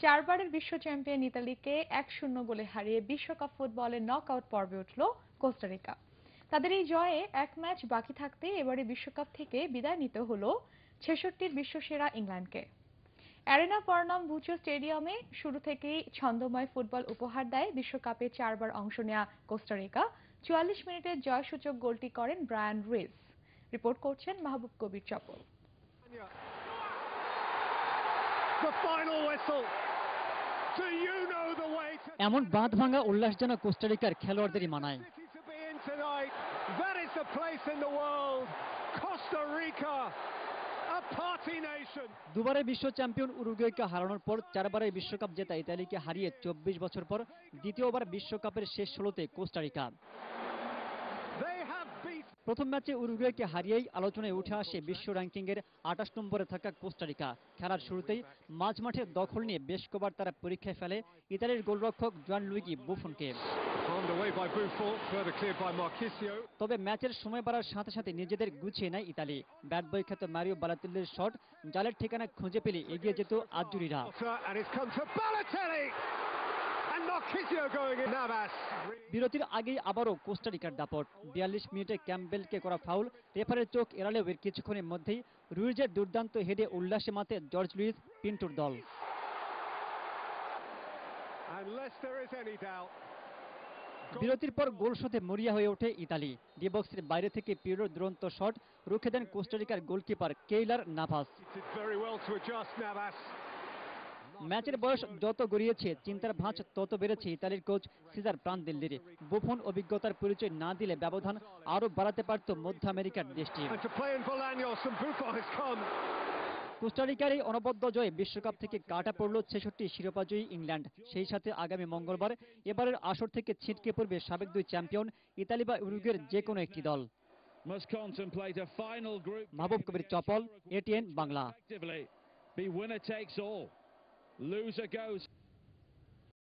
চারবারের বিশ্ব চ্যাম্পিয়ন ইতালিকে 1-0 গোলে হারিয়ে বিশ্বকাপ ফুটবলের নকআউট পর্বে উঠল কোস্টারিকা। তাদের এই জয়ে এক ম্যাচ বাকি থাকতে এবারে বিশ্বকাপ থেকে বিদায় নিতে হলো 66-র বিশ্বসেরা ইংল্যান্ডকে। অ্যারেনা পার্নাম্বুচো স্টেডিয়ামে শুরু থেকেই ছন্দময় ফুটবল উপহার দেয় বিশ্বকাপে 4বার অংশ নেওয়া কোস্টারিকা। 44 মিনিটে জয়সূচক গোলটি করেন ব্রায়ান রুইস। রিপোর্ট করছেন মাহবুব কবির চপল। এমন বাঁধ ভাঙা উল্লাস যেন কোস্টারিকার খেলোয়াড়দেরই মানায়। দুবারের বিশ্ব চ্যাম্পিয়ন উরুগুয়েকে হারানোর পর চারবারের বিশ্বকাপ জেতা ইতালিকে হারিয়ে 24 বছর পর দ্বিতীয়বার বিশ্বকাপের শেষ ষোলোতে কোস্টারিকা। প্রথম ম্যাচে উরুগুয়েকে হারিয়েই আলোচনায় উঠে আসে বিশ্ব র্যাঙ্কিংয়ের 28 নম্বরে থাকা কোস্টারিকা। খেলার শুরুতেই মাঝমাঠে দখল নিয়ে বেশ কবার তারা পরীক্ষায় ফেলে ইতালির গোলরক্ষক জুয়ানলুইগি বুফনকে। তবে ম্যাচের সময় বাড়ার সাথে সাথে নিজেদের গুছিয়ে নেয় ইতালি। ব্যাট বয় খ্যাত মারিও বালোতেল্লির শট জালের ঠিকানা খুঁজে পেলে এগিয়ে যেত আজ্জুরিরা। বিরতির আগেই আবারও কোস্টারিকার দাপট। 42 মিনিটে ক্যাম্পবেলকে করা ফাউল, রেফারির চোখ এড়ালেও এর কিছুক্ষণের মধ্যেই রুইজের দুর্দান্ত হেডে উল্লাসে মাতে জর্জ লুইস পিন্টুর দল। বিরতির পর গোল শোধে মরিয়া হয়ে ওঠে ইতালি। ডি বক্সের বাইরে থেকে পিরোর দুরন্ত শট রুখে দেন কোস্টারিকার গোলকিপার কেইলার নাভাস। ম্যাচের বয়স যত গড়িয়েছে চিন্তার ভাঁজ তত বেড়েছে ইতালির কোচ সিজার প্রানদেল্লির। বুফন অভিজ্ঞতার পরিচয় না দিলে ব্যবধান আরো বাড়াতে পারত মধ্য আমেরিকার দেশটি। কোস্টারিকার এই অনবদ্য জয়ে বিশ্বকাপ থেকে কাটা পড়ল 66 শিরোপাজয়ী ইংল্যান্ড। সেই সাথে আগামী মঙ্গলবার এবারের আসর থেকে ছিটকে পড়বে সাবেক দুই চ্যাম্পিয়ন ইতালি বা উরুগুয়ের যে কোনো একটি দল। মাহবুব কবির চপল, এটিএন বাংলা।